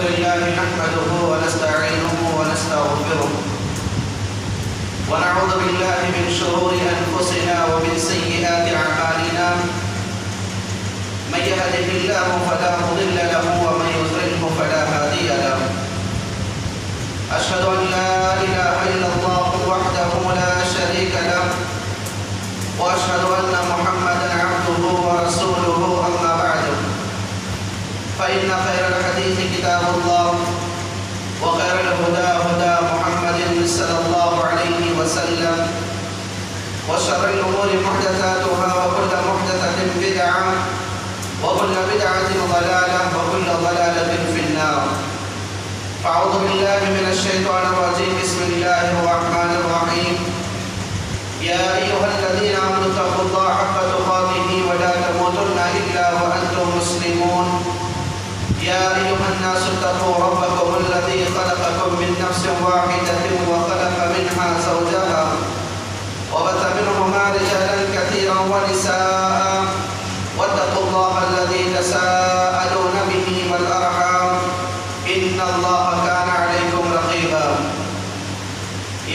لله نحمده ونستعينه ونستغفره ونعوذ بالله من شرور أنفسنا ومن سيئات أعمالنا من يهده الله فلا مضل له ومن يضلله فلا هادي له أشهد أن لا إله إلا الله وحده لا شريك له وأشهد أن محمدا عبده ورسوله أما بعد فإن خير الحديث كتاب الله وخير الهدى هدى محمد صلى الله عليه وسلم وشر الأمور محدثاتها وكل محدثة بدعة وكل بدعة ضلالة وكل ضلالة في النار. أعوذ بالله من الشيطان الرجيم. بسم الله الرحمن الرحيم. يا أيها الذين آمنوا اتقوا الله حق تقاته ولا تموتن إلا وأنتم مسلمون. يا أيها الناس اتقوا ربكم الذي خلقكم من نفس واحدة وخلق منها زوجها وبث منهما رجالا كثيرا ونساء واتقوا الله الذي تساءلون به والأرحام إن الله كان عليكم رقيبا.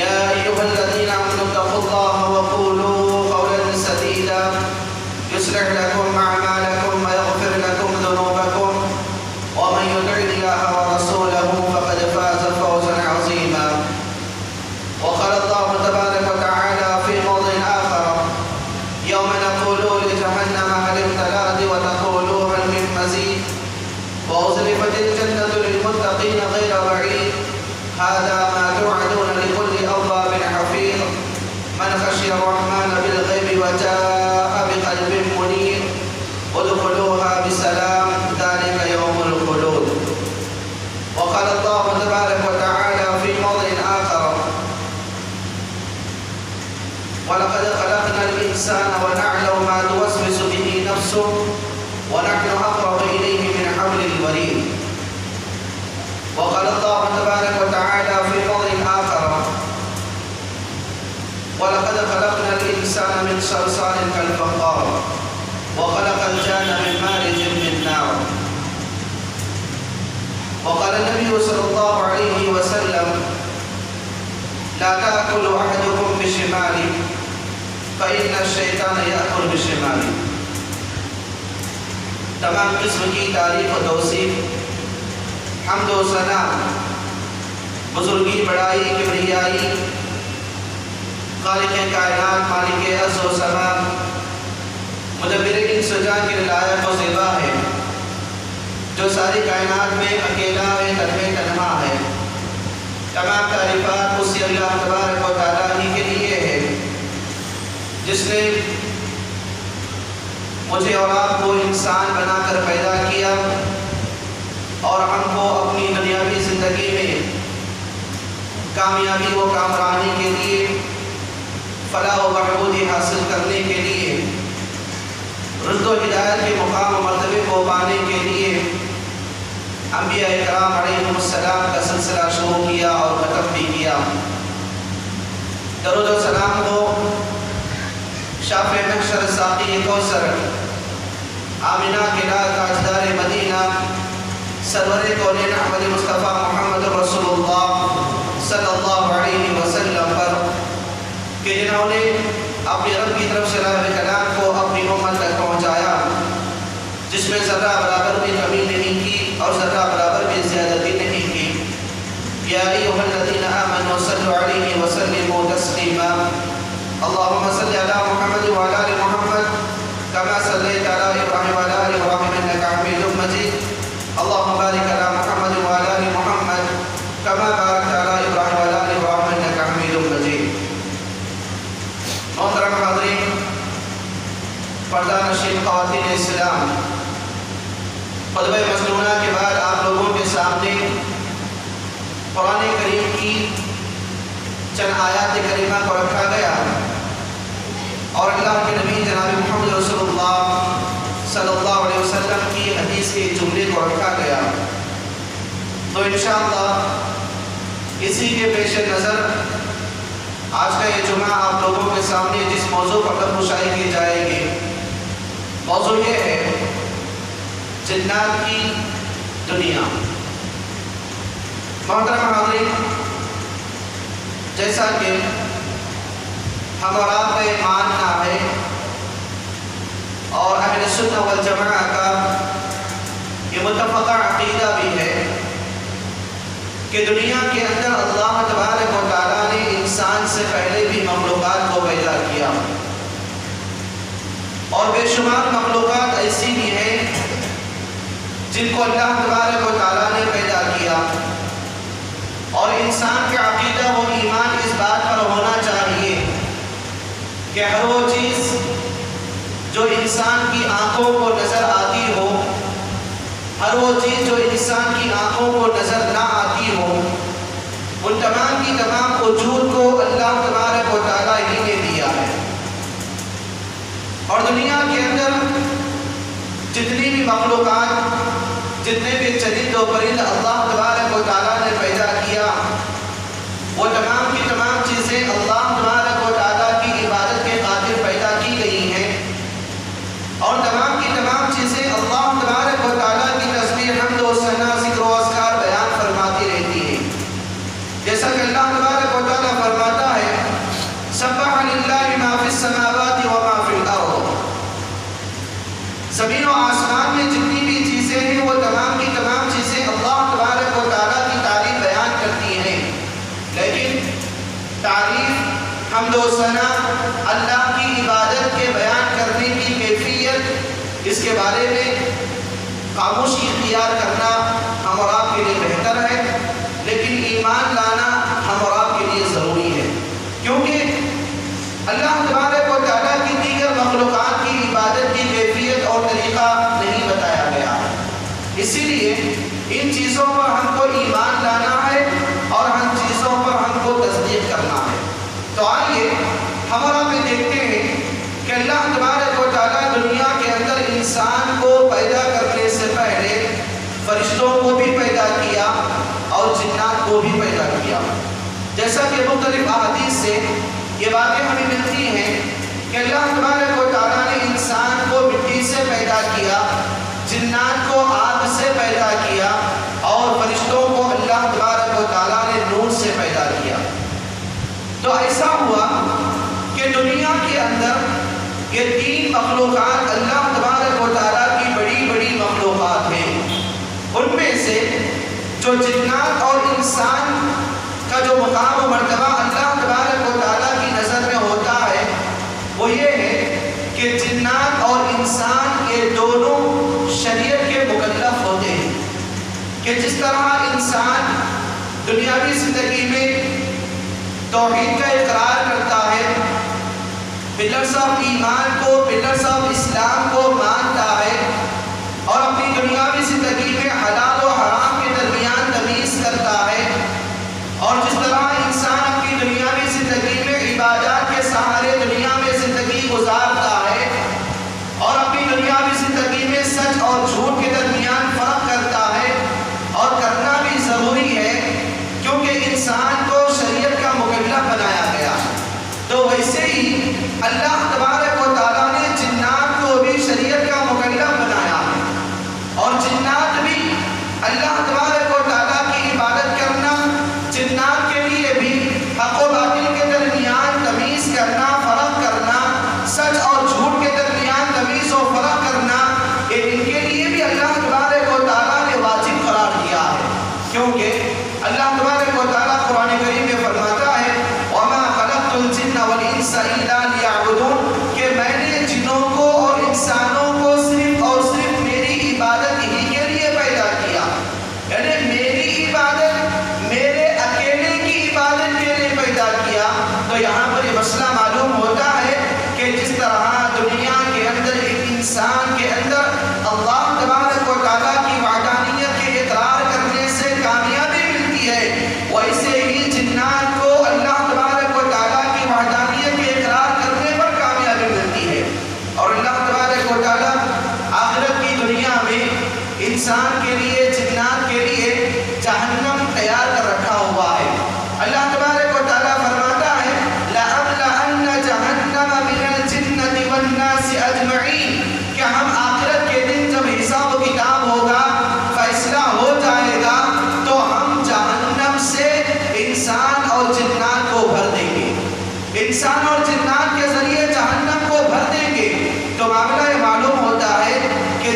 يا أيها الذين آمنوا اتقوا الله وقولوا قولا سديدا يصلح لكم أعمالكم ويغفر لكم ذنوبكم ومن يطع الله ورسوله فقد فاز فوزا عظيما. وقال الله تبارك وتعالى في موضع آخر يوم نقول لجهنم هل امتلأت وتقول هل من مزيد وأزلفت الجنة للمتقين غير بعيد هذا ما توعدون لكل أواب حفيظ من خشي الرحمن بالغيب وجاء بقلب منيب ادخلوها بسلام ذلك يوم الخلود. وقال الله تبارك وتعالى في موضع آخر ولقد خلقنا الإنسان ونعلم ما توسوس به نفسه ونحن أقرب إليه من حبل الوريد. وقال الله تبارك وتعالى في موضع آخر ولقد خلقنا الإنسان من صلصال كالفخار وخلق الجان من مارج من نار. وقال النبي صلى الله عليه وسلم لا تأكل أحدكم بشماله فإن الشيطان يأكل بشماله. تمام قسم کی تعریف و توصیف حمد و ثنا بزرگی بڑائی کبریائی خالق کائنات مالک عز و سما مدبر انس و جان کے لائق و زیبا ہے جو ساری کائنات میں اکیلا ہے تنہا ہے. تمام تعریفات اسی اللہ تبارک و تعالیٰ ہی کے لیے ہے جس نے مجھے اور آپ کو انسان بنا کر پیدا کیا اور ہم کو اپنی دنیاوی زندگی میں کامیابی و کامرانی کے لیے فلاح و بہبودی حاصل کرنے کے لیے رشد و ہدایت کے مقام و مرتبے کو پانے کے لیے انبیاء اکرام علیہم السلام کا سلسلہ شروع کیا اور ختم بھی کیا. درود و سلام ہو شافع محشر ساقی کوثر آمینہ کے لال تاجدار مدینہ سرور کونین احمد مصطفیٰ محمد رسول اللہ صلی اللہ علیہ وسلم پر کہ جنہوں نے اپنی رب کی طرف سے راہ کلام کو اپنی امت تک پہنچایا جس میں ذرہ برابر بھی کمی نہیں کی اور ذرہ برابر بھی زیادتی نہیں کی. یا ایھا الذین آمنوا صلوا علیہ وسلموا تسلیما. اللهم صل على محمد وعلى آل محمد كما صليت على إبراهيم وعلى آل إبراهيم إنك حميد مجيد. اللهم بارك على محمد وعلى آل محمد كما باركت على إبراهيم وعلى آل إبراهيم إنك حميد مجيد. محترم حاضرین، پردہ نشین خواتین اسلام، خطبہ مسنونہ کے بعد آپ لوگوں کے سامنے قرآن کریم کی چند آیات کریمہ کو رکھا گیا اور اللہ کے نبی جناب محمد رسول اللہ صلی اللہ علیہ وسلم کی حدیث کے جملے کو رکھا گیا. تو انشاءاللہ اسی کے پیش نظر آج کا یہ جمعہ آپ لوگوں کے سامنے جس موضوع پر خطبہ کی جائے گی موضوع یہ ہے جنات کی دنیا. محترم حاضرین، جیسا کہ ہم اور آپ کا یہ ماننا ہے اور اہل سنت والجماعہ کا یہ متفقہ عقیدہ بھی ہے کہ دنیا کے اندر اللہ تبارک و تعالیٰ نے انسان سے پہلے بھی مخلوقات کو پیدا کیا، اور بے شمار مخلوقات ایسی بھی ہیں جن کو اللہ تبارک و تعالیٰ نے پیدا کیا، اور انسان کا عقیدہ و ایمان اس بات پر ہونا چاہیے کہ ہر وہ چیز جو انسان کی آنکھوں کو نظر آتی ہو، ہر وہ چیز جو انسان کی آنکھوں کو نظر نہ آتی ہو، ان تمام کی تمام وجود کو اللہ تبارک و تعالیٰ ہی نے دیا ہے۔ اور دنیا کے اندر جتنی بھی مخلوقات، جتنے بھی چرند و پرند اللہ تبارک و تعالیٰ نے پیدا کیا، وہ تمام کی تمام چیزیں اللہ تبارک و تعالیٰ کی عبادت کے خاطر پیدا کی گئی ہیں، اور تمام کی تمام چیزیں اللہ تبارک و تعالیٰ کی تسبیح، حمد و ثنا، ذکر و اذکار بیان فرماتی رہتی ہیں۔ جیسا کہ اللہ تبارک و تعالیٰ فرماتا ہے سبح للہ ما فی السماوات و ما فی الارض، زمین و آسمان میں جتنی بھی چیزیں ہیں وہ تمام کی تمام چیزیں اللہ تبارک و تعالیٰ کی تعریف بیان کرتی ہیں، لیکن تعریف، حمد و ثنا، اللہ کی عبادت کے بیان کرنے کی کیفیت، اس کے بارے میں خاموشی اختیار کرنا ہم اور آپ کے لیے بہتر ہے، لیکن ایمان لانا ہم اور آپ کے لیے ضروری ہے، کیونکہ اللہ تبارک و تعالیٰ کی دیگر مخلوقات کی عبادت کی کیفیت اور طریقہ نہیں بتایا گیا، اسی لیے ان چیزوں پر ہم کو ایمان لانا ہے اور ہم چیزوں پر ہم کو تصدیق کرنا ہے۔ تو آئیے ہم اور آپ دیکھتے ہیں کہ اللہ تبارک و تعالیٰ دنیا کے اندر انسان کو پیدا کرنے سے پہلے فرشتوں کو بھی پیدا کیا اور جنات کو بھی پیدا کیا، جیسا کہ مختلف احادیث سے یہ باتیں ہمیں ملتی ہیں کہ اللہ تبارک و تعالیٰ نے انسان کو مٹی سے پیدا کیا، جنات کو آگ سے پیدا کیا، اور فرشتوں کو اللہ تبارک و تعالیٰ نے نور سے پیدا کیا۔ تو ایسا ہوا کہ دنیا کے اندر یہ تین مخلوقات اللہ تبارک و تعالیٰ کی بڑی بڑی مخلوقات ہیں، ان میں سے جو جنات اور انسان کا جو مقام و مرتبہ اللہ تبارک و تعالیٰ کی نظر میں ہوتا ہے وہ یہ ہے کہ جنات اور انسان یہ دونوں شریعت کے مکلف ہوتے ہیں، کہ جس طرح انسان دنیاوی زندگی میں توحید کا اقرار کرتا ہے، پلرز آف ایمان کو، پلرز آف اسلام کو مانتا ہے، اور اپنی دنیاوی زندگی میں حلال و حرام کے درمیان تمیز کرتا ہے، اور جس طرح انسان اپنی دنیاوی زندگی میں عبادات کے سہارے دنیا میں زندگی گزارتا ہے، اور اپنی دنیاوی زندگی میں سچ اور جھوٹ کے درمیان فرق کرتا ہے، اور کرنا بھی ضروری ہے کیونکہ انسان کو شریعت کا مکلف بنایا گیا، تو ویسے ہی اللہ تبارک و تعالیٰ نے جنات کو بھی شریعت کا مکلف بنایا ہے، اور جنات بھی اللہ تبارک و تعالیٰ کی عبادت کرنا، جنات کے لیے بھی حق و باطل کے درمیان تمیز کرنا، فرق کرنا، سچ اور جھوٹ کے درمیان تمیز و فرق کرنا، یہ ان کے لیے بھی اللہ تبارک و تعالیٰ نے واجب قرار دیا ہے، کیونکہ اللہ تبارک و تعالیٰ قرآن کریم میں فرماتا ہے وَمَا خَلَقْتُ الْجِنَّ وَالْإِنسَ إِلَّا لِيَعْبُدُونَ، کہ میں نے جنوں کو اور انسانوں کو صرف اور صرف میری عبادت ہی کے لیے پیدا کیا، یعنی میری عبادت، میرے اکیلے کی عبادت کے لیے پیدا کیا۔ تو یہاں پر یہ مسئلہ معلوم ہوتا ہے کہ جس طرح دنیا کے اندر ایک انسان کے اندر اللہ تبارک و تعالیٰ کی وحدانیت کے اقرار کرنے سے کامیابی ملتی ہے، ویسے ہی جنات کو اللہ تبارک و تعالیٰ کی وحدانیت کے اقرار کرنے پر کامیابی ملتی ہے، اور اللہ تبارک و تعالیٰ آخرت کی دنیا میں انسان کے لیے، جنات کے لیے جہنم تیار کر رکھا ہوا ہے۔ اللہ تبارک و تعالیٰ فرماتا ہے لَأَمْلَأَنَّ جَهَنَّمَ مِنَ الْجِنَّةِ وَالنَّاسِ أَجْمَعِينَ، کہ ہم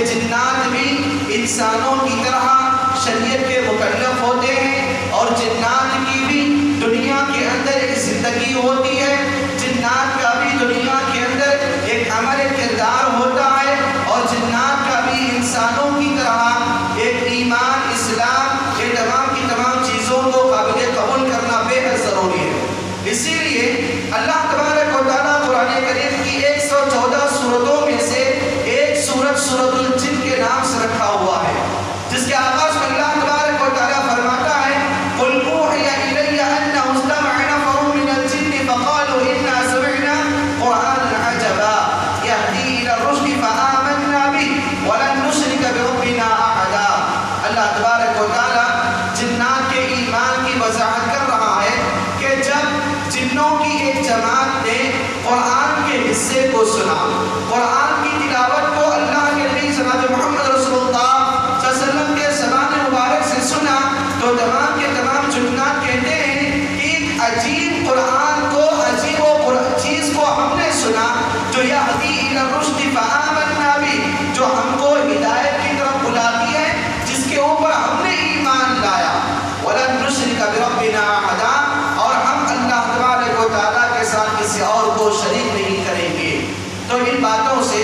کہ جنات بھی انسانوں کی طرح شریعت کے مکلف ہوتے ہیں، اور جنات کی بھی دنیا کے اندر ایک زندگی ہوتی ہے، جنات کا بھی دنیا کے اندر ایک عمل کردار ہوتا ہے، اور جنات کا بھی انسانوں کی طرح ایک ایمان، اسلام، یہ تمام کی تمام چیزوں کو قابل قبول کرنا بے حد ضروری ہے۔ اسی لیے اللہ تبارک و تعالیٰ قرآن کریم کی 114 سورتوں میں سے ایک سورت سورۃ الجن کے نام سے رکھا ہوا ہے، جس کے آغاز میں اللہ تبارک و تعالیٰ فرماتا ہے قُلْ أُوحِيَ إِلَيَّ أَنَّهُ اسْتَمَعَ نَفَرٌ مِّنَ الْجِنِّ فَقَالُوا إِنَّا سَمِعْنَا قُرْآنًا عَجَبًا يَهْدِي إِلَى الرُّشْدِ فَآمَنَّا بِهِ وَلَن نُّشْرِكَ بِرَبِّنَا أَحَدًا۔ اللہ تبارک و تعالیٰ جنات کے ایمان کی وضاحت کر رہا ہے کہ جب جنوں کی ایک جماعت نے قرآن کے حصے کو سنا، قرآن کی تلاوت کو اللہ کے نبی جناب محمد رسول اللہ صلی اللہ علیہ وسلم کے زبان مبارک سے سنا، تو تمام کے تمام جنات کہتے ہیں کہ ایک عجیب قرآن کو، عجیب و چیز کو ہم نے سنا جو یہدی الی الرشد فآمنا بہ، جو ہم کو ہدایت کی طرف بلاتی ہے، جس کے اوپر ہم نے ایمان لایا، وَلَن نُّشْرِكَ بِرَبِّنَا أَحَدًا، اور ہم اللہ تبارک و تعالیٰ کے ساتھ کسی اور کو شریک نہیں کریں گے۔ تو ان باتوں سے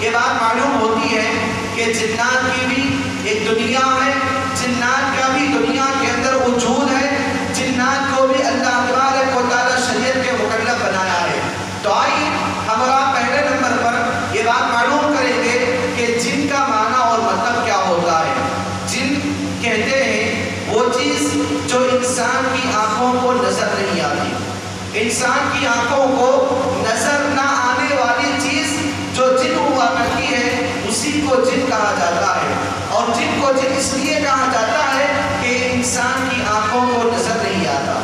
یہ بات معلوم ہوتی ہے کہ جنات کی بھی ایک دنیا ہے، جنات کا بھی دنیا کے اندر وجود ہے، جنات کو بھی اللہ تبارک و تعالیٰ شریعت کے مکلف بنایا ہے۔ تو آئیے ہمارا پہلے نمبر پر یہ بات معلوم کریں گے کہ جن کا معنی اور مطلب کیا ہوتا ہے۔ جن کہتے ہیں وہ چیز جو انسان کی آنکھوں کو نظر نہیں آتی، انسان کی آنکھوں کو نظر نہ آنے والی چیز جو جن ہوا کرتی ہے اسی کو جن کہا جاتا ہے، اور جن کو جن اس لیے کہا جاتا ہے کہ انسان کی آنکھوں کو نظر نہیں آتا۔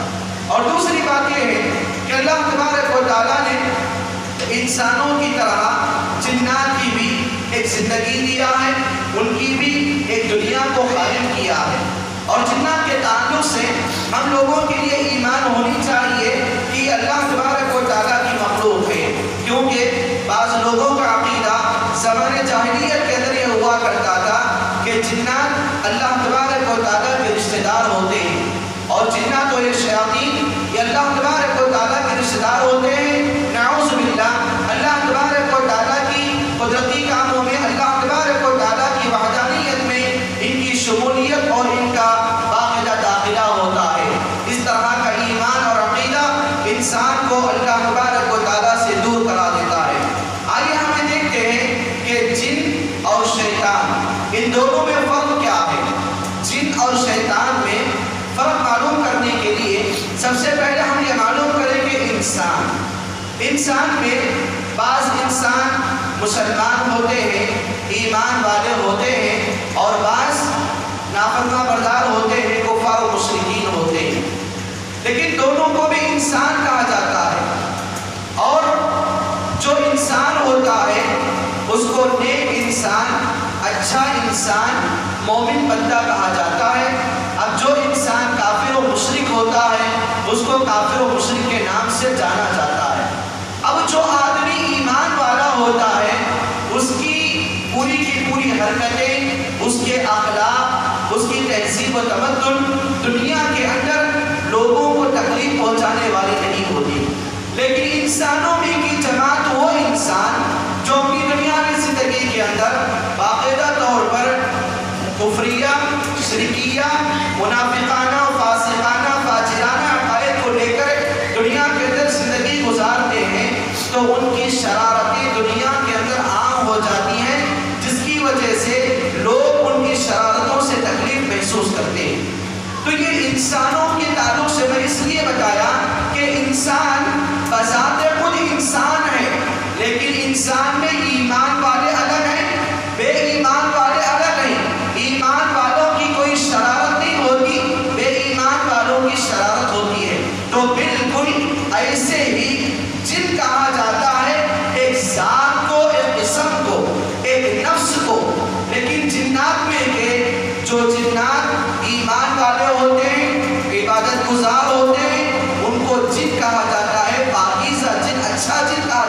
اور دوسری بات یہ ہے کہ اللہ تبارک و تعالیٰ نے انسانوں کی طرح جنات کی بھی ایک زندگی دیا ہے، ان کی بھی ایک دنیا کو قائم کیا ہے، اور جنات کے تعلق سے ہم لوگوں کے لیے ایمان ہونی چاہیے کہ اللہ تبارک و تعالیٰ کی مخلوق ہے، کیونکہ بعض لوگوں کا عقیدہ زمانے جاہلیت کے اندر یہ ہوا کرتا تھا کہ جنات اللہ تبارک و تعالیٰ کے رشتہ دار ہوتے ہیں، اور جنات و یہ شیاطین یہ اللہ تبارک و تعالیٰ کے رشتہ دار ہوتے ہیں۔ نعوذ باللہ، اللہ تبارک و تعالیٰ کی قدرتی کاموں میں، اللہ تبارک و تعالیٰ کی وحدانیت میں ان کی شمولیت اور ان کا باقاعدہ داخلہ ہوتا ہے۔ اس طرح کا ایمان اور عقیدہ انسان کو اللہ تبارک و تعالیٰ سے دور کرا دیتا ہے۔ آئیے ہمیں دیکھتے ہیں کہ جن اور شیطان، ان دونوں میں فرق کیا ہے۔ جن اور شیطان میں فرق معلوم کرنے کے لیے سب سے پہلے ہم یہ معلوم کریں کہ انسان میں بعض انسان مسلمان ہوتے ہیں، ایمان والے ہوتے ہیں، اور بعض نافرمان بردار ہوتے ہیں، کفار و مشرکین ہوتے ہیں، لیکن دونوں کو بھی انسان کہا جاتا ہے۔ اور جو انسان ہوتا ہے اس کو نیک انسان، اچھا انسان، مومن بندہ کہا جاتا ہے۔ اب جو انسان کافر و مشرک ہوتا ہے اس کو کافر و مشرک کے نام سے جانا جاتا ہے۔ اب جو آدمی ایمان والا ہوتا ہے اس کی پوری حرکتیں، اس کے اخلاق، اس کی تہذیب و تمدن دنیا کے اندر لوگوں کو تکلیف پہنچانے والی نہیں ہوتی۔ لیکن انسانوں میں کی جماعت وہ انسان جو اپنی دنیاوی زندگی کے اندر باقاعدہ طور پر کفریہ، شرکیہ، منافقانہ، فاسقانہ، فاجرانہ عقائد کو لے کر دنیا کے اندر زندگی گزارتے ہیں، تو ان کی شرارتیں دنیا کے اندر عام ہو جاتی ہیں، جس کی وجہ سے لوگ ان کی شرارتوں سے تکلیف محسوس کرتے ہیں۔ تو یہ انسانوں کے تعلق سے میں اس لیے بتایا کہ انسان بذات خود انسان ہے، لیکن انسان میں ایمان والے الگ ہیں، بے ایمان والے الگ ہیں۔ ایمان والوں کی کوئی شرارت نہیں ہوتی، بے ایمان والوں کی شرارت ہوتی ہے۔ تو بالکل ایسے ہی جن کہا جاتا ہے ایک ذات کو، ایک قسم کو، ایک نفس کو، لیکن جنات میں کہ جو جنات ایمان والے ہوتے ہیں، عبادت گزار ہوتے ہیں، ان کو جن کہا جاتا ہے، پاکیزہ جن، اچھا جن کہا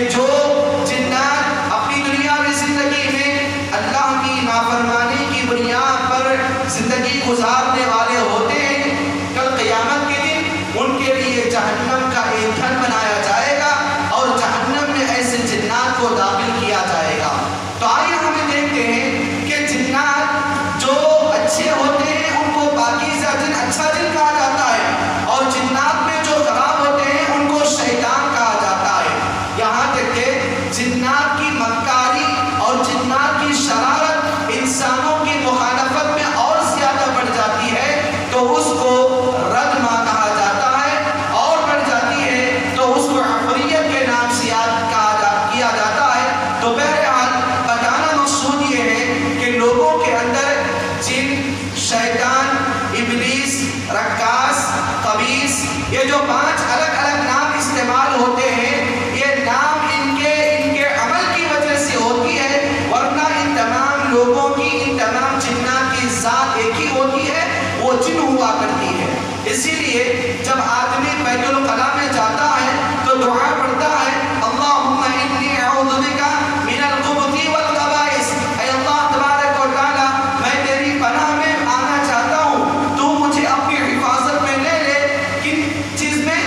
کہ جو جنات اپنی دنیاوی زندگی میں اللہ کی نافرمانی کی بنیاد پر زندگی گزارنے والے ہوتے ہیں، کل قیامت کے دن ان کے لیے جہنم کا ایندھن بنایا جائے گا اور جہنم میں ایسے جنات کو داخل کیا جائے گا۔ تو آئیے ہمیں دیکھتے ہیں کہ جنات جو اچھے ہوتے ہیں ان کو پاکیزہ جن، اچھا جن کہا جاتا ہے، اور جنات میں جو خراب ہوتے ہیں ان کو شیطان کہا جاتا ہے۔ یہاں تک کہ جنات کی مکاری اور جنات کی شرارت انسانوں کی مخالفت میں اور زیادہ بڑھ جاتی ہے تو اس کو ردما کہا جاتا ہے، اور بڑھ جاتی ہے تو اس کو عفریت کے نام سے کیا جاتا ہے۔ تو بہرحال بتانا مقصود یہ ہے کہ لوگوں کے اندر جن، شیطان، ابلیس، رکاس، خبیث، یہ جو 5 الگ الگ نام استعمال ہوتے ہیں، یہ نام ان کے عمل کی وجہ سے ہوتی ہے، ورنہ ان تمام لوگوں کی، ان تمام جنات کی ذات ایک ہی ہوتی ہے، وہ جن ہوا کرتی ہے۔ اسی لیے جب آدمی بیت الخلا میں جاتا ہے تو دعا پڑھتا ہے، اللہم انی اعوذ بک من الخبث والخبائث، اے اللہ تبارک و تعالی میں تیری پناہ میں آنا چاہتا ہوں، تو مجھے اپنی حفاظت میں لے لے۔ کن چیز میں؟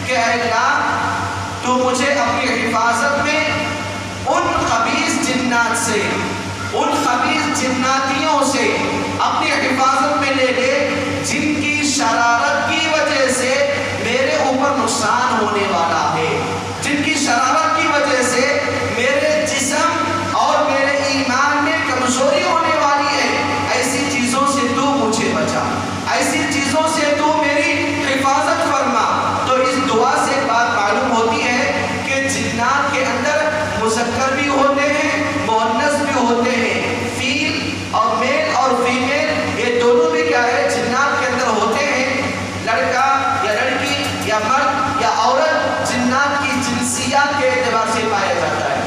کہ اے اللہ تو مجھے اپنی حفاظت میں ان خبیث جنات سے، ان خبیث جناتیوں سے اپنی حفاظت میں لے لے جن کی شرارت کی وجہ سے میرے اوپر نقصان ہونے والا ہے، جن کی شرارت کی وجہ سے میرے جسم اور میرے ایمان میں کمزوری ہونے والی ہے۔ ایسی چیزوں سے تو مجھے بچا، ایسی چیزوں سے تو میری حفاظت فرما۔ تو اس دعا سے بات معلوم ہوتی ہے کہ جنات کے اندر مذکر بھی ہوتے ہیں، مؤنث بھی ہوتے ہیں، فیل اور میل اور فیمیل یہ دونوں بھی کیا ہے، جنات کے اندر ہوتے ہیں۔ لڑکا یا لڑکی یا مرد یا عورت جنات کی جنسیات کے اعتبار سے پایا جاتا ہے۔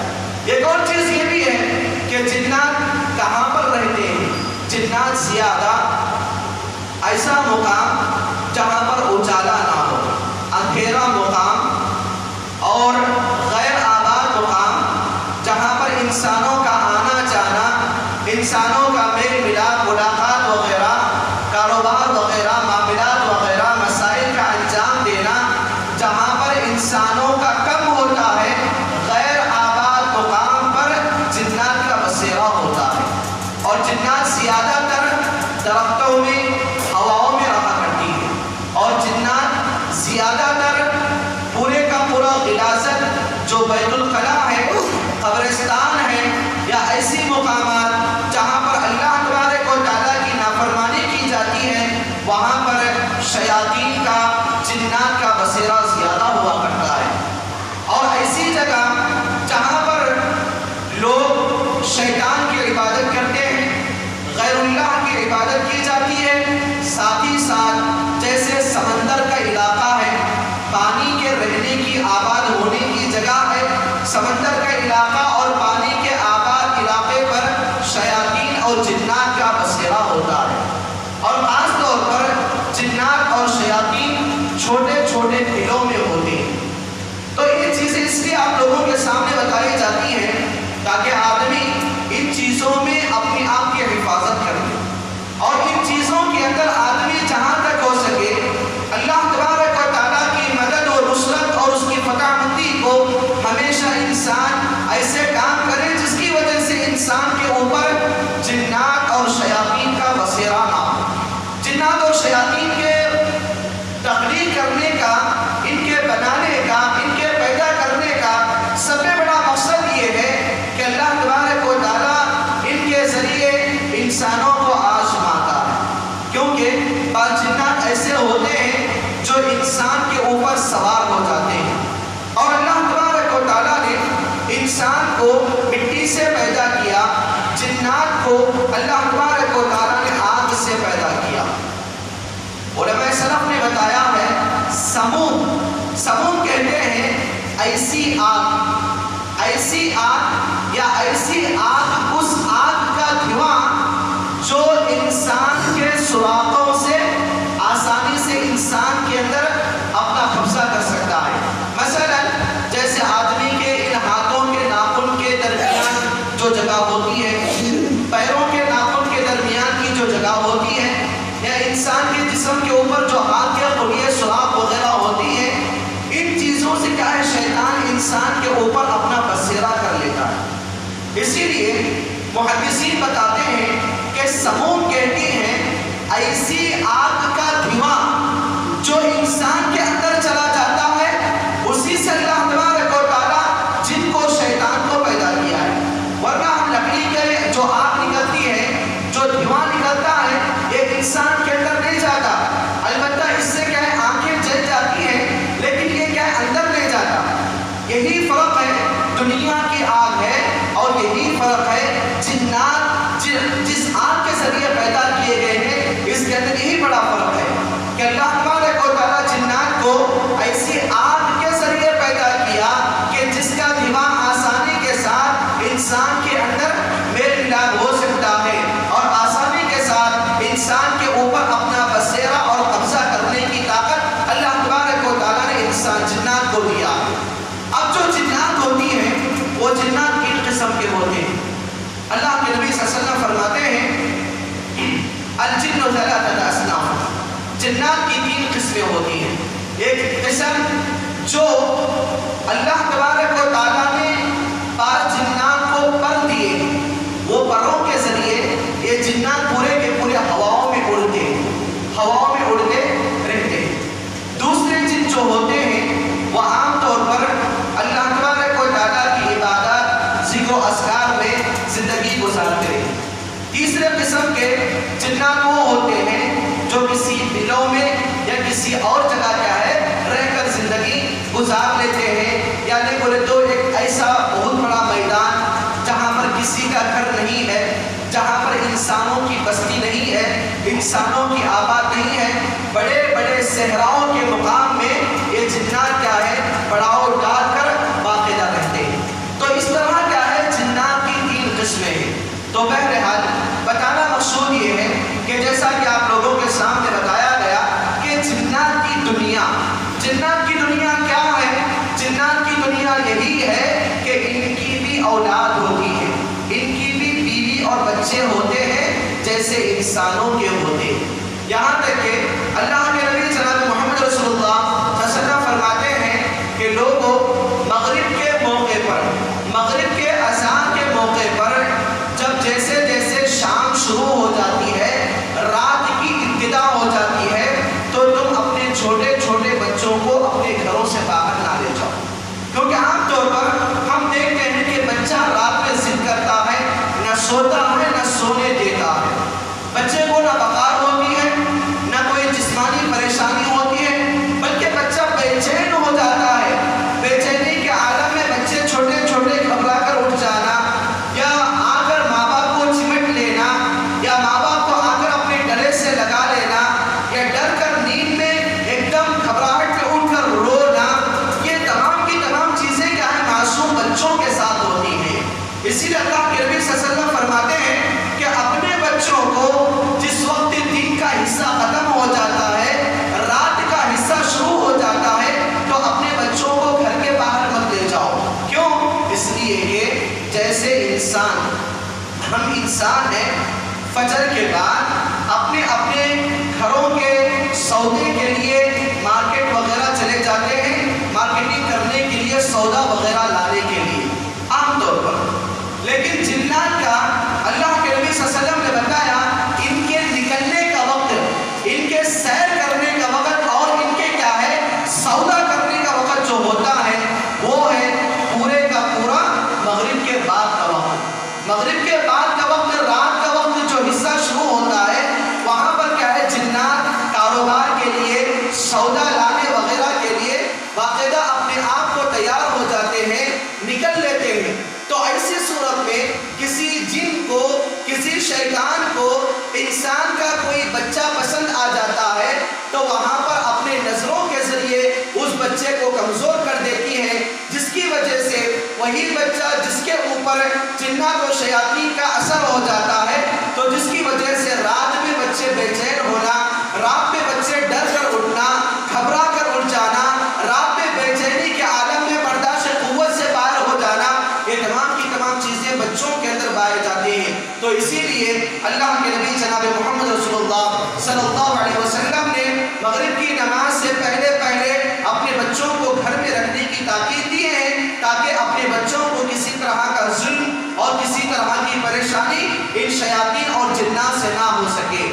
ایک اور چیز یہ بھی ہے کہ جنات کہاں پر رہتے ہیں؟ جنات زیادہ ایسا مقام جہاں پر اجالا نہ ہو، اندھیرا مقام اور غیر آباد مقام، جہاں پر انسانوں کا آنا جانا، انسانوں کا میل ملاپ، ملاقات وغیرہ، کاروبار وغیرہ، معاملات وغیرہ، مسائل کا انجام دینا، جہاں پر انسانوں کا کم ہوتا ہے، غیر آباد مقام پر جنات کا بسیرا ہوتا ہے۔ اور جنات زیادہ تر درختوں میں، ہواؤں میں رہا کرتی ہے، اور جنات زیادہ تر پورے کا پورا غلاظت جو بیت الخلا ہے، قبرستان ہے، یا ایسی مقامات جہاں پر اللہ تبارک و تعالیٰ کی نافرمانی کی جاتی ہے، وہاں پر شیاطین کا، جنات کا بسیرا زیادہ ہوا کرتا ہے۔ اور ایسی جگہ جہاں پر لوگ شیطان کی عبادت کرتے ہیں، غیر اللہ کی عبادت کی جاتی ہے، ساتھ ہی ساتھ جیسے سمندر کا علاقہ ہے، پانی کے رہنے کی، آباد ہونے کی جگہ ہے، سمندر کا علاقہ اور پانی کے آباد علاقے پر شیاطین اور جنات کا بسیرا ہوتا ہے۔ اور خاص طور پر جنات اور شیاطین چھوٹے چھوٹے دلوں میں ہوتے ہیں۔ تو یہ چیزیں اس لیے آپ لوگوں کے سامنے بتائی جاتی ہیں تاکہ آدمی ان چیزوں میں اپنی آپ کی حفاظت کرے، اور ان چیزوں کے اندر آدمی جہاں تک ہو سکے اللہ تبارک و تعالیٰ کی مدد اور نصرت اور اس کی فتح مندی کو ہمیشہ انسان ایسے کام کرے جس کی وجہ سے انسان کے اوپر جنات اور شیاطین کا بسیرا نہ ہو۔ جنات اور شیاطین کے تخلیق کرنے کا، ان کے بنانے کا، ان کے پیدا کرنے کا سب سے بڑا مقصد یہ ہے کہ اللہ تبارک و تعالیٰ ان کے ذریعے انسانوں کو آزماتا ہے، کیونکہ بعض جنات ایسے ہوتے ہیں جو انسان کے اوپر سوار ہو جاتے ہیں، اور اللہ تبارک و تعالیٰ نے انسان کو مٹی سے پیدا کیا، جنات کو اللہ تبارک و تعالیٰ نے آگ سے پیدا کیا۔ علماء سلف نے بتایا ہے، سموم کہتے ہیں ایسی آگ یا ایسی آگ، اس آگ کا دھواں جو انسان کے سوراخوں سے آسانی سے انسان کے اندر اپنا قبضہ کر سکتا ہے۔ مثلا جیسے آدمی کے ان ہاتھ جگہ ہوتی ہے، پیروں کے ناخن کے درمیان کی جو جگہ ہوتی ہے، یا انسان کے جسم کے اوپر جو ہاتھ کے قلیے سراخ وغیرہ ہوتی ہے، ان چیزوں سے کیا ہے شیطان انسان کے اوپر اپنا بسیرا کر لیتا ہے۔ اسی لیے محدثین بتاتے ہیں کہ سموم کہتی ہیں ایسی آگ کا دھواں جو انسان کے اندر چلا جاتا ہے، اسی سے اللہ تبارک و تعالیٰ جن کو شیطان کو پیدا کیا ہے۔ ورنہ ہم لکڑی کے جو آگ نکلتی ہے، جو دھواں نکلتا ہے، یہ انسان کے اندر نہیں جاتا، البتہ اس سے کیا ہے آنکھیں جل جاتی ہیں، لیکن یہ کیا ہے اندر نہیں جاتا۔ یہی فرق ہے دنیا کی آگ ہے، اور یہی فرق ہے جنات جس آگ کے ذریعے پیدا کیے گئے ہیں، اس کے اندر یہی بڑا فرق ہے کہ اللہ تبارک و تعالیٰ جنات کو ایسی آگ کے ذریعے پیدا کیا کہ جس کا دھواں آسانی کے ساتھ انسان کے اندر میل ملاپ ہو سکتا ہے، اور آسانی کے ساتھ انسان کے اوپر اپنا بسیرا اور قبضہ کرنے کی طاقت اللہ تبارک و تعالیٰ نے انسان جنات کو دیا۔ اب جو جنات ہوتی ہیں وہ جنات تین قسم کے ہوتے ہیں۔ اللہ کے نبی صلی اللہ علیہ وسلم فرماتے ہیں الجن ثلاثۃ اصناف، جنات کی تین قسمیں ہوتی ہیں۔ ایک قسم جو اللہ تبارک و تعالیٰ نے جنات کو پر دیے، وہ پروں کے ذریعے یہ جنات پورے کے پورے ہواؤں میں اڑتے رہتے ہیں۔ دوسرے جن جو ہوتے ہیں وہ عام طور پر اللہ تبارک و تعالیٰ کی عبادت، ذکر و اذکار میں زندگی گزارتے ہیں۔ تیسرے قسم کے جنات وہ ہوتے ہیں جو کسی بلوں میں یا کسی اور جگہ کیا ہے رہ کر زندگی گزار لیتے ہیں، یعنی بولے تو ایک ایسا بہت بڑا میدان جہاں پر کسی کا گھر نہیں ہے، جہاں پر انسانوں کی بستی نہیں ہے، انسانوں کی آباد نہیں ہے، بڑے بڑے صحراؤں کے مقام میں یہ جنات کیا ہے پڑاؤ ڈال کر باقاعدہ رہتے ہیں۔ تو اس طرح کیا ہے جنات کی تین قسمیں ہیں۔ تو بہرحال بتانا مقصود یہ ہے کہ جیسا کہ آپ لوگوں کے سامنے بتایا گیا کہ جنات کی دنیا کیا ہے؟ جنات کی دنیا یہی ہے کہ ان کی بھی اولاد ہوتی ہے، ان کی بھی بیوی اور بچے ہوتے ہیں جیسے انسانوں کے ہوتے ہیں۔ یہاں تک کہ اللہ کے نبی جناب محمد رسول اللہ صلی اللہ علیہ وسلم فرماتے ہیں کہ لوگوں مغرب کے موقع پر، مغرب کے اذان کے موقع پر جب جیسے جیسے شام شروع ہو جاتی ہے، رات کی ابتدا ہو جاتی ہے، تو تم اپنے چھوٹے چھوٹے بچوں کو اپنے گھروں سے باہر نہ لے جاؤ، کیونکہ عام طور پر ہم دیکھتے ہیں کہ بچہ رات میں ضد کرتا ہے، نہ سوتا ہے نہ سونے دیتا ہے، بچے کو نہ بخار ہوتی ہے نہ کوئی جسمانی پریشانی ہوتی ہے، بلکہ بچہ بے چین ہو جاتا ہے۔ بے چینی کے عالم میں بچے چھوٹے چھوٹے گھبرا کر اٹھ جانا، یا آ کر ماں باپ کو چمٹ لینا، یا ماں باپ کو آ کر اپنے گلے سے لگا لینا، یا ڈر کر نیند میں ایک دم گھبراہٹ میں اٹھ کر رونا، یہ تمام کی تمام چیزیں کیا ہیں معصوم بچوں کے ساتھ ہوتی ہیں۔ اسی لیے اللہ کے نبی صلی اللہ علیہ وسلم فرماتے ہیں کہ اپنے بچوں کو جس وقت دن کا حصہ ختم ہو جاتا ہے، رات کا حصہ شروع ہو جاتا ہے، تو اپنے بچوں کو گھر کے باہر مت لے جاؤ۔ کیوں؟ اس لیے کہ جیسے ہم انسان ہیں، فجر کے بعد اپنے اپنے گھروں کے سودے کے لیے مارکیٹ وغیرہ چلے جاتے ہیں، مارکیٹنگ کرنے کے لیے سودا وغیرہ لانے کے لیے عام طور پر، لیکن جنات کا اللہ کے نبی صلی اللہ علیہ وسلم نے بتایا ان کے نکلنے کا وقت، ان کے سیر کرنے کا وقت، اور ان کے کیا ہے سودا کرنے کا وقت جو ہوتا ہے وہ ہے پورے کا پورا مغرب کے بعد کا وقت۔ مغرب کے بعد کا وقت، رات کا وقت جو حصہ شروع ہوتا ہے، وہاں پر کیا ہے جنات کاروبار کے لیے، سودا لانے وغیرہ کے لیے باقاعدہ اپنے آپ کو تیار ہو جاتے ہیں، نکل لیتے ہیں۔ تو ایسی صورت میں کسی جن کو، کسی شیطان کو انسان کا کوئی بچہ پسند آ جاتا ہے، تو وہاں پر اپنے نظروں کے ذریعے اس بچے کو کمزور کر دیتی ہے، جس کی وجہ سے وہی بچہ جس کے اوپر جنات و شیاطین کا اثر ہو جاتا ہے، تو جس کی وجہ سے رات میں بچے بے چین ہونا، رات میں بچے ڈر کر اٹھنا، گھبرا کر اٹھ جانا، رات میں بے چینی کے عالم میں برداشت قوت سے باہر ہو جانا، یہ تمام کی تمام چیزیں بچوں کے اندر تو اسی لیے اللہ کے نبی جناب محمد رسول اللہ صلی اللہ علیہ وسلم نے مغرب کی نماز سے پہلے اپنے بچوں کو گھر میں رکھنے کی تاکید دی ہے تاکہ اپنے بچوں کو کسی طرح کا ظلم اور کسی طرح کی پریشانی ان شیاطین اور جنات سے نہ ہو سکے۔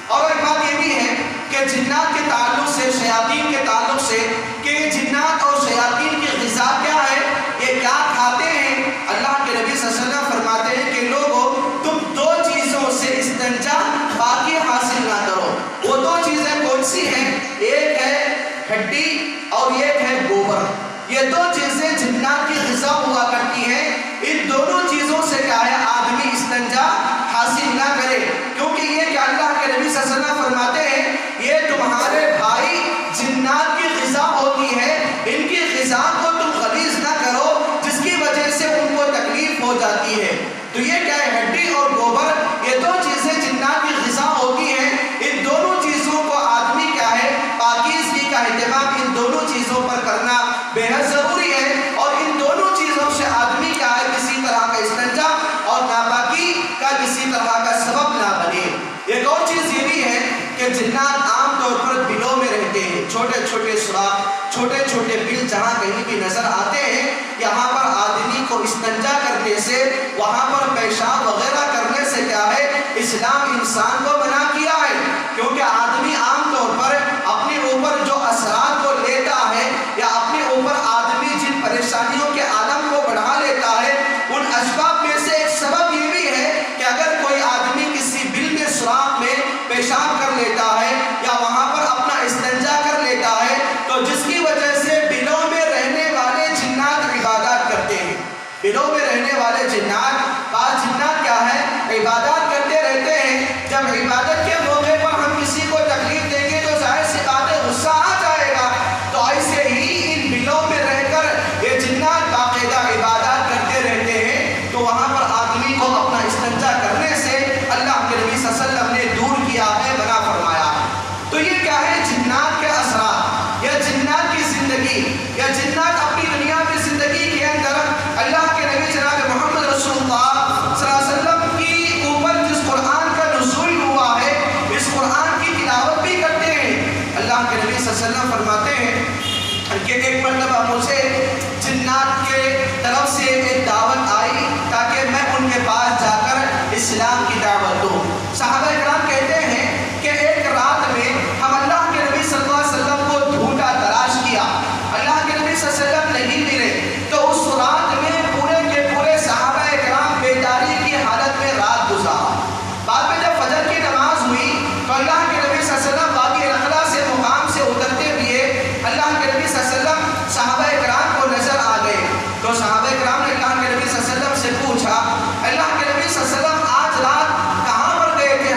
اور ایک بات یہ بھی ہے کہ جنات کے تعلق سے، شیاطین کے تعلق سے، کہ جنات اور شیاطین کی غذا کیا ہے، یہ کیا کھاتے ہیں، اللہ کے نبی صلی اللہ علیہ وسلم فرماتے ہیں کہ لوگوں تم دو چیزوں سے استنجا باقی حاصل نہ کرو۔ وہ دو چیزیں کون سی ہیں؟ ایک ہے ہڈی اور ایک ہے گوبر۔ یہ دو چیزیں جنات کی غذا ہوا کرتی ہیں، ان دونوں چیزوں سے کیا ہے آدمی استنجا حاصل نہ کرے، کیونکہ یہ کہ اللہ کے نبی صلی اللہ علیہ وسلم فرماتے ہیں یہ تمہارے بھائی جنات کی غذا ہوتی ہے، ان کی غذا کو تم غلیظ نہ کرو جس کی وجہ سے ان کو تکلیف ہو جاتی ہے۔ تو یہ کیا ہے، ہڈی اور گوبر، یہ دو چیزیں جنات کی غذا ہوتی ہیں، ان دونوں چیزوں کو آدمی کیا ہے پاکیزگی کا اہتمام ان دونوں چیزوں پر کرنا بے حد ضروری ہے، اور ان دونوں چیزوں سے آدمی کیا ہے کسی طرح کا استنجا اور ناپاکی کا کسی طرح کا سبب نہ بنے۔ ایک اور چیز یہ بھی ہے کہ جنات عام طور پر بلوں میں رہتے ہیں، چھوٹے چھوٹے سوراخ، چھوٹے چھوٹے بل جہاں کہیں بھی نظر آتے ہیں، یہاں پر آدمی کو استنجا کرنے سے، وہاں پر پیشاب وغیرہ کرنے سے کیا ہے اسلام انسان کو منع کیا ہے، کیونکہ آدمی عام طور پر اپنے اوپر جو اثرات کو لیتا ہے یا اپنے اوپر آدمی جن پریشانیوں کے عالم کو بڑھا لیتا ہے، ان اسباب میں سے ایک سبب یہ بھی ہے کہ اگر کوئی آدمی کسی بل میں سوراخ میں پیشاب کر لیتا ہے یا وہاں پر اپنا استنجا کر لیتا ہے تو جس کی وجہ سے بلوں میں رہنے والے جنات عبادات کرتے ہیں۔ بلوں میں رہنے والے جنات، بعض جنات کیا ہے عبادات کرتے رہتے ہیں، جب عبادت کے موقع پر ہم کسی کو تکلیف دیں گے تو ظاہر سی بات ہے غصہ آ جائے گا، تو ایسے ہی ان بلوں میں رہ کر یہ جنات باقاعدہ عبادات کرتے رہتے ہیں، تو وہاں پر آدمی کو اپنا استنجا کرنے سے اللہ کے نبی صلی اللہ علیہ وسلم نے دور کیا ہے، منع فرمایا۔ تو یہ کیا ہے جنات کے اثرات، یا جنات کی زندگی، یا جنات اپنی دنیا میں زندگی کے اندر اللہ کے نبی جناب محمد رسول اللہ صلی اللہ علیہ وسلم کی اوپر جس قرآن کا نزول ہوا ہے اس قرآن کی تلاوت بھی کرتے ہیں۔ اللہ کے نبی صلی اللہ علیہ وسلم فرماتے ہیں کہ ایک مرتبہ مجھے جنات کے طرف سے ایک دعوت آئی تاکہ میں ان کے پاس جا کر اسلام کی دعوت دوں۔ صحابہ کرام کہتے ہیں کہ ایک رات میں ہم اللہ کے نبی صلی اللہ علیہ وسلم کو ڈھونڈا، تلاش کیا، اللہ کے نبی صلی اللہ علیہ وسلم نہیں ملے، تو اس رات میں پورے کے پورے صحابہ کرام بیداری کی حالت میں رات گزارا۔ بعد میں جب فجر کی نماز ہوئی تو اللہ کے نبی صلی اللہ علیہ وسلم وادی نخلا سے مقام سے اترتے ہوئے اللہ کے نبی صلی اللہ علیہ وسلم صحابہ کرام کو نظر آ گئے، تو صحابہ کرام نے اللہ کے نبی صلی اللہ علیہ وسلم سے پوچھا، اللہ کے نبی صلی اللہ علیہ وسلم آج رات کہاں پر گئے تھے،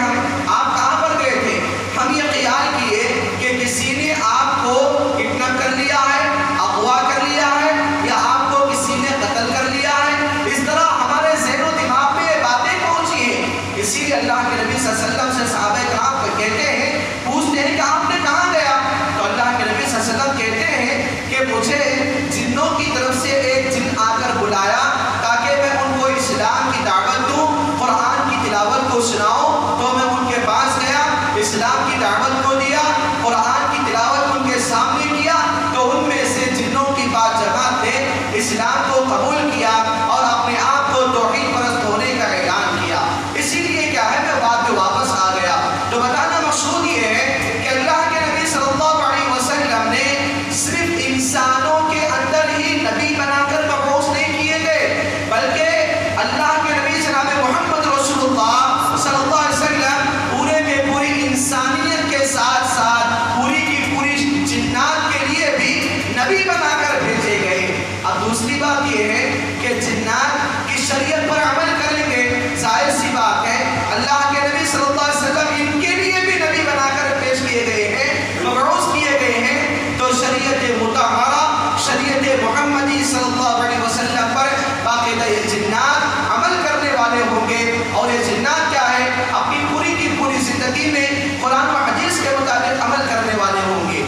آپ کہاں پر گئے تھے؟ ہم یہ خیال کیے کہ کسی نے آپ کو کڈنیپ کر لیا ہے، اغوا کر لیا ہے، یا آپ کو کسی نے قتل کر لیا ہے، اس طرح ہمارے ذہن و دماغ میں یہ باتیں پہنچی ہیں۔ اسی لیے اللہ کے نبی صلی اللہ علیہ وسلم سے صحابہ کرام کو کہتے ہیں، پوچھتے ہیں کہ آپ نے کہاں گیا؟ تو اللہ کے نبی صلی اللہ علیہ وسلم کہتے ہیں کہ مجھے جنوں کی طرف سے ایک جن آ کر بلایا تاکہ میں ان کو اسلام کی دعوت دوں، قرآن کی تلاوت کو سناؤں، تو میں ان کے پاس گیا، اسلام کی دعوت کو دیا، قرآن کی تلاوت ان کے سامنے کیا، تو ان میں سے جنوں کی بات جماعت نے اسلام کو قبول کیا اور اپنے آپ کو توحید پرست ہونے کا اعلان کیا۔ اسی لیے کیا ہے میں بعد میں واپس آ گیا۔ تو بتانا مقصود یہ ہے کہ اللہ کے نبی صلی اللہ علیہ وسلم نے صرف انسانوں کے اندر ہی نبی بنا کر مبعوث نہیں کیے گئے، بلکہ اللہ کے نبی جناب محمد رسول اللہ صلی اللہ علیہ وسلم پورے کے پوری انسانیت کے ساتھ ساتھ پوری کی پوری جنات کے لیے بھی نبی بنا کر بھیجے گئے۔ اب دوسری بات یہ ہے کہ جنات کی شریعت پر عمل کریں گے، ظاہر سی بات ہے اللہ کے نبی صلی اللہ علیہ وسلم ان کے لیے بھی نبی بنا کر پیش کیے گئے ہیں، مبعوث کیے گئے ہیں، تو شریعت مطہرہ، شریعت محمدی صلی اللہ علیہ وسلم پر باقاعدہ یہ جنات عمل کرنے والے ہوں گے، اور یہ جنات کیا ہے اپنی پوری کی پوری زندگی میں قرآن و حدیث کے مطابق عمل کرنے والے ہوں گے۔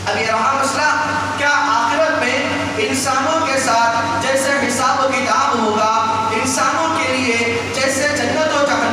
اب یہ رہا مسئلہ کیا آخرت میں انسانوں کے ساتھ جیسے حساب و کتاب ہوگا، انسانوں کے لیے جیسے جنت و جہنم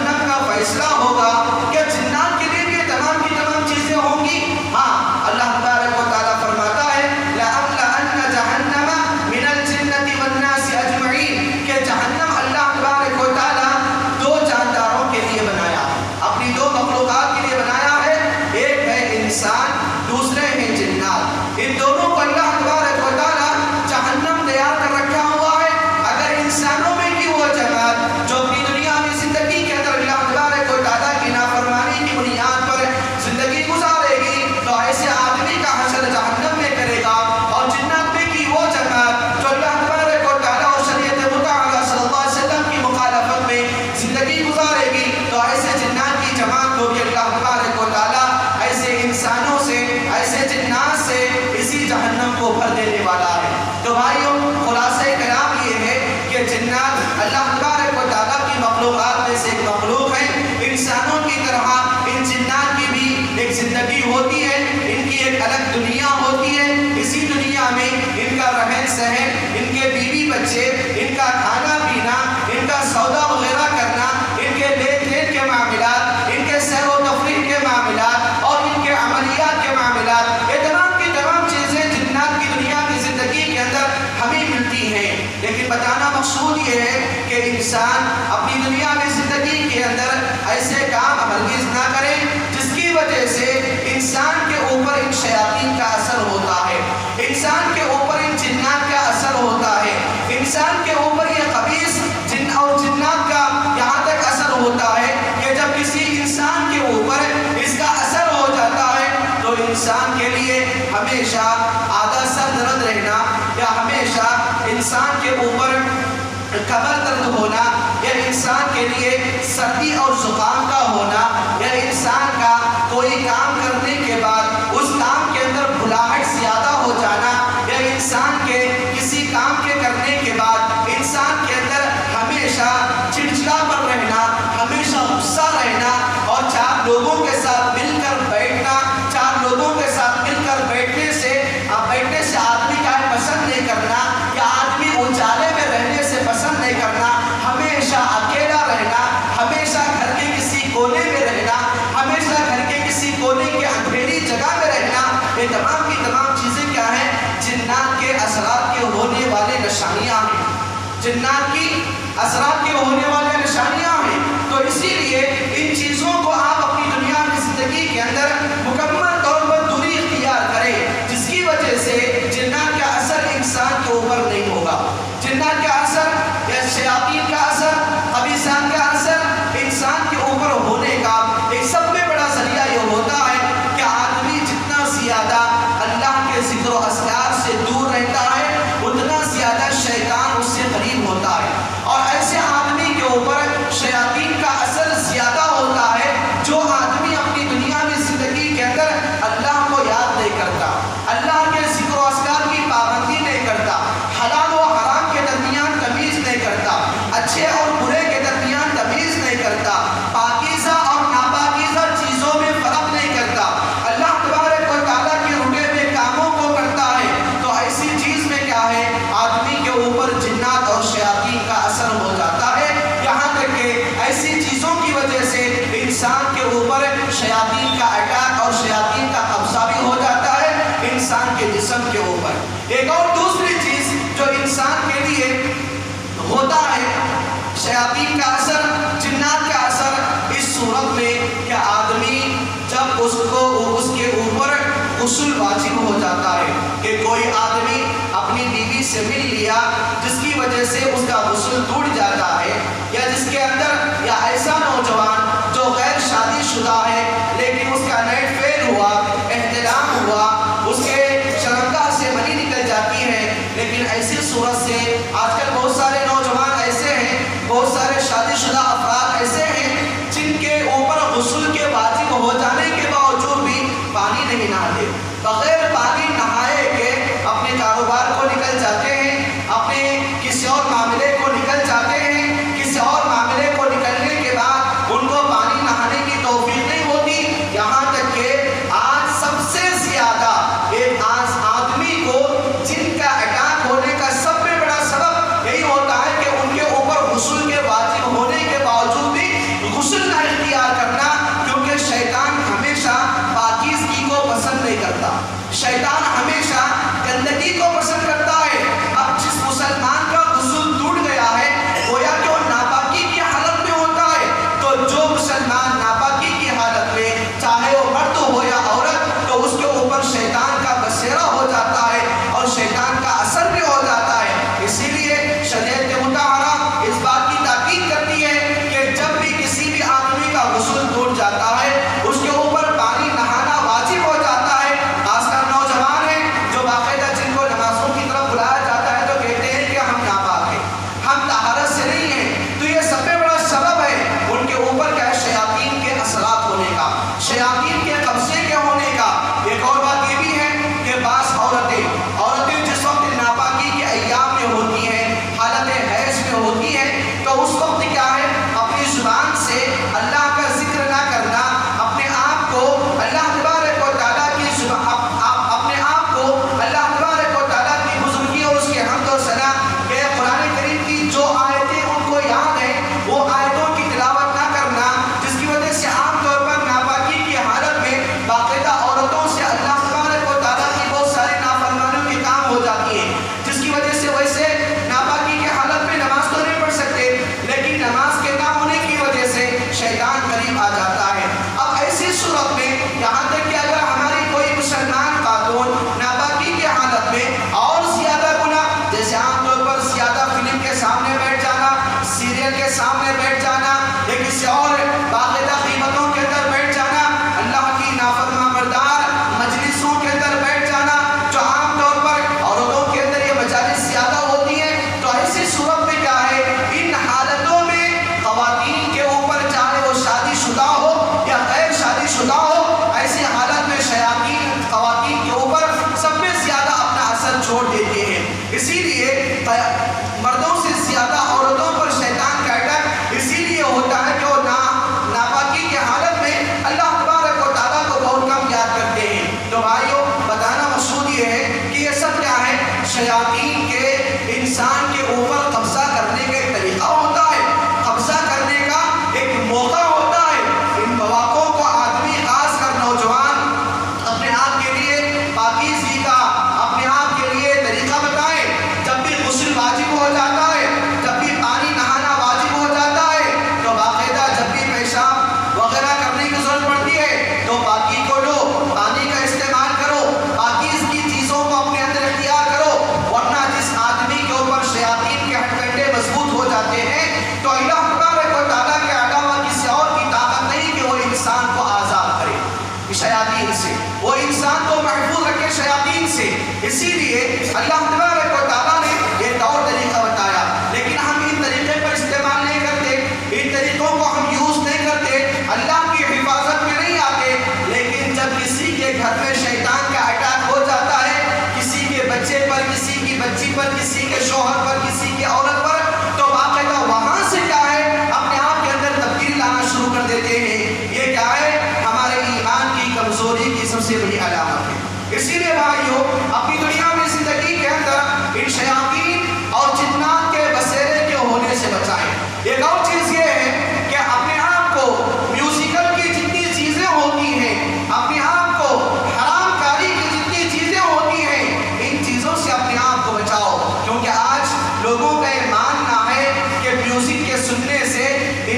ہوتی ہے، ان کی ایک الگ دنیا ہوتی ہے، اسی دنیا میں ان کا رہن سہن، ان کے بیوی بچے، ان کا کھانا پینا، ان کا سودا وغیرہ کرنا، ان کے لین دین کے معاملات، ان کے سیر و تفریح کے معاملات اور ان کے عملیات کے معاملات، یہ تمام کی تمام چیزیں جنات کی دنیا کی زندگی کے اندر ہمیں ملتی ہیں۔ لیکن بتانا مقصود یہ ہے کہ انسان اپنی دنیا میں زندگی کے اندر ایسے کام ہرگز نہ کرے جس کی وجہ سے انسان کے اوپر ان شیاطین کا اثر ہوتا ہے، انسان کے اوپر ان جنات کا اثر ہوتا ہے، انسان کے اوپر یہ خبیث جن اور جنات کا یہاں تک اثر ہوتا ہے کہ جب کسی انسان کے اوپر اس کا اثر ہو جاتا ہے تو انسان کے لیے ہمیشہ آدھا سر درد رہنا، یا ہمیشہ انسان کے اوپر کمر درد ہونا، یا انسان کے لیے سردی اور زکام کا ہونا، یا انسان کا کوئی کام کرنے کے بعد اس کام کے اندر بھلاہٹ زیادہ ہو جانا، یا انسان کے کسی کام کے کرنے کے بعد انسان کے اندر ہمیشہ چڑچڑا پر رہنا، ہمیشہ غصہ رہنا، اور چار لوگوں کے ساتھ مل کر بیٹھنا، چار لوگوں کے ساتھ مل کر بیٹھنے سے آدمی کا پسند نہیں کرنا، یا آدمی اجالے میں رہنے سے پسند نہیں کرنا، ہمیشہ اکیلا رہنا، ہمیشہ گھر کے کسی کونے میں رہنا، ہمیشہ گھر کے کسی کونے کے اندھیری جگہ میں رہنا، یہ تمام کی تمام چیزیں کیا ہیں؟ جنات کے اثرات کے ہونے والے نشانیاں ہیں، جنات کی اثرات کے ہونے والے نشانیاں ہیں۔ تو اسی لیے ان چیزوں کو آپ اپنی دنیا کی زندگی کے اندر مکمل طور پر دوری اختیار کریں، جس کی وجہ سے جنات کا اثر انسان کے اوپر نہیں ہوگا۔ جنات کا اثر یا شیاطین کا اثر، خبیثان کا اثر انسان کے اوپر ہونے کا ایک سب سے بڑا ذریعہ یہ ہوتا ہے کہ آدمی جتنا زیادہ اللہ کے ذکر و اذکار سے دور رہتا ہے اتنا زیادہ شیطان اس سے قریب ہوتا ہے، اور ایسے آدمی کے اوپر شیاطین کا اثر زیادہ ہوتا ہے جو آدمی اپنی دنیا میں زندگی کے اندر اللہ کو یاد نہیں کرتا، اللہ کے ذکر و اذکار کی پابندی نہیں کرتا، حلال و حرام کے درمیان تمیز نہیں کرتا، اچھے اور برے کے درمیان تمیز نہیں کرتا، پاکیزہ اور ناپاکیزہ چیزوں میں فرق نہیں کرتا، اللہ تبارک و تعالیٰ کے رکے ہوئے کاموں کو کرتا ہے، تو ایسی چیز میں کیا ہے؟ آدمی کے اوپر جنات اور شیاطین کا اثر ہو جاتا ہے، یہاں تک کہ ایسی چیزوں کی وجہ سے انسان کے اوپر شیاطین کا اٹیک اور شیاطین کا قبضہ بھی ہو جاتا ہے انسان کے جسم کے اوپر۔ ایک اور دوسری چیز جو انسان کے لیے ہوتا ہے شیاطین کا اثر، جنات کا اثر، اس صورت میں کہ آدمی جب اس کے اوپر غسل واجب ہو جاتا ہے، کہ کوئی آدمی اپنی بیوی سے مل لیا جس کی وجہ سے اس کا غسل ٹوٹ جاتا ہے، یا جس کے اندر یا ایسا نوجوان جو غیر شادی شدہ ہے لیکن اس کا نیٹ فیل ہوا، احتلام ہوا، اس کے شرمگاہ سے منی نکل جاتی ہے، لیکن ایسی صورت سے آج کل بہت سارے نوجوان ایسے ہیں، بہت سارے شادی شدہ افراد ایسے ہیں جن کے اوپر غسل کے واجب ہو جانے کے باوجود بھی پانی نہیں نہاتے، بغیر پانی نہائے کے اپنے کاروبار کو نکل جاتے ہیں، اپنے کسی اور معاملے کو نکل جاتے ہیں، کسی اور معاملے کو نکلنے کے بعد ان کو پانی نہانے کی توفیق نہیں ہوتی، یہاں تک کہ آج سب سے زیادہ ایک آدمی کو جن کا اٹیک ہونے کا سب سے بڑا سبب یہی ہوتا ہے کہ ان کے اوپر غسل کے واجب ہونے کے باوجود بھی غسل نہ اختیار کرنا، کیونکہ شیطان ہمیشہ پاکیزگی کو پسند نہیں کرتا،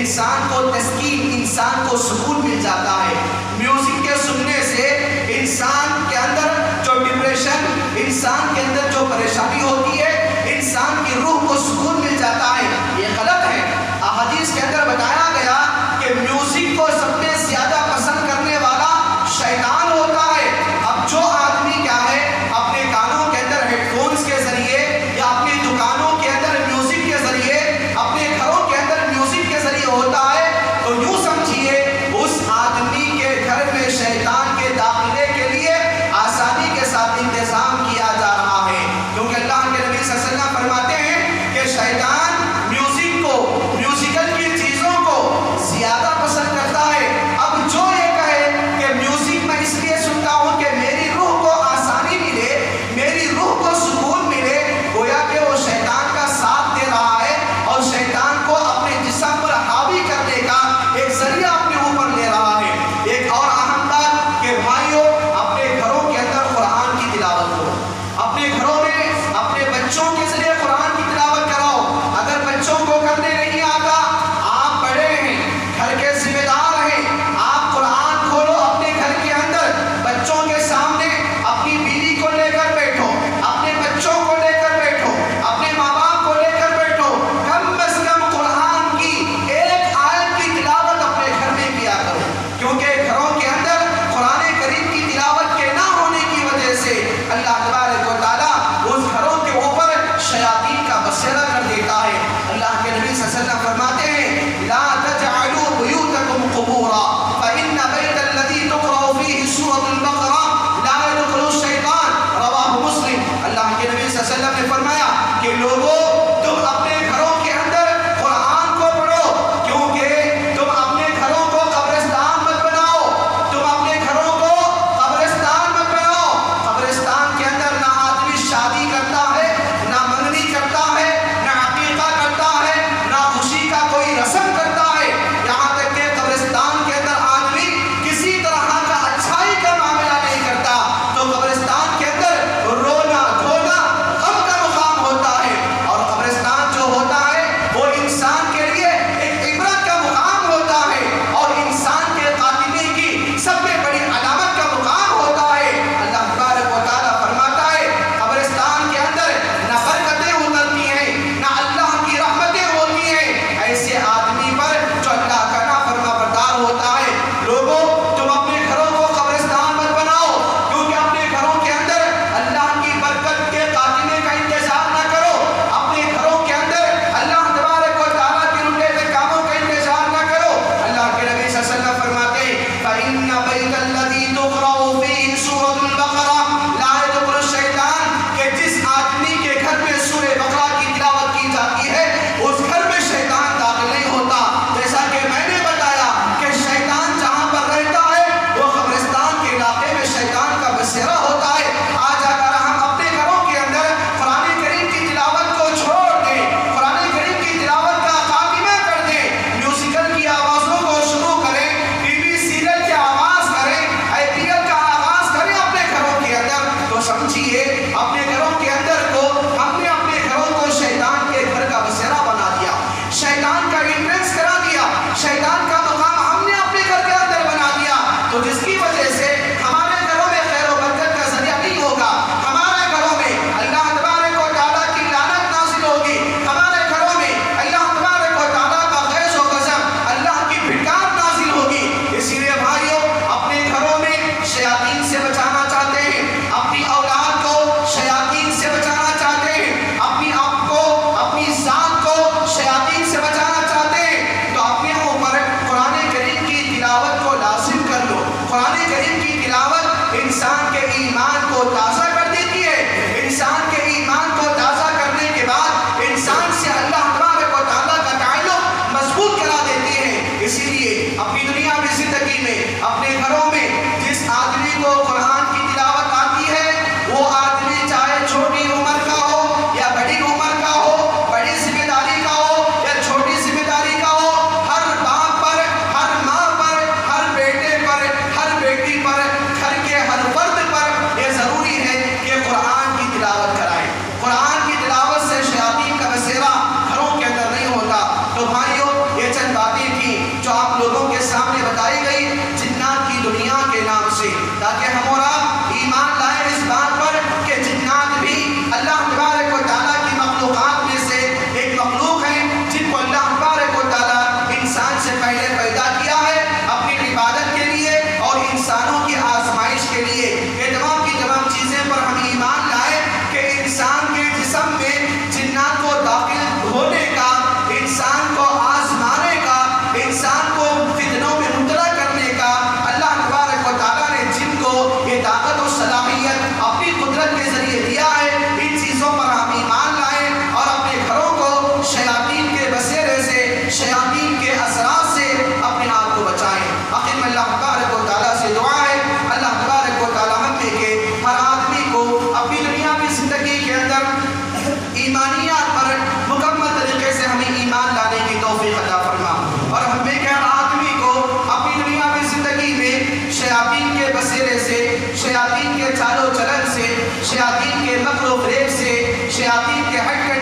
انسان کو تسکین، انسان کو سکون مل جاتا ہے۔ میوزک کے سننے سے انسان کے اندر جو ڈپریشن، انسان کے اندر جو پریشانی ہوتی ہے، انسان کی روح کو سکون مل جاتا ہے۔ یہ غلط ہے۔ احادیث کے اندر بتایا گیا کہ میوزک کو سب سے زیادہ پسند کرنے والا شیطان ہوتا ہے۔ اب جو آدمی کیا ہے اپنے کانوں کے اندر ہیڈ فونز کے ذریعے یا اپنی دکانوں کے اندر میوزک کے ذریعے، اپنے گھروں کے اندر میوزک کے ذریعے ہوتا ہے، تو یوں سمجھیے اس آدمی کے گھر میں شیطان کے داخلے کے لیے آسانی کے ساتھ انتظام کیا جا رہا ہے، کیونکہ اللہ کے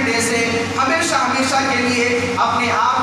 کہنے سے ہمیشہ ہمیشہ کے لیے اپنے آپ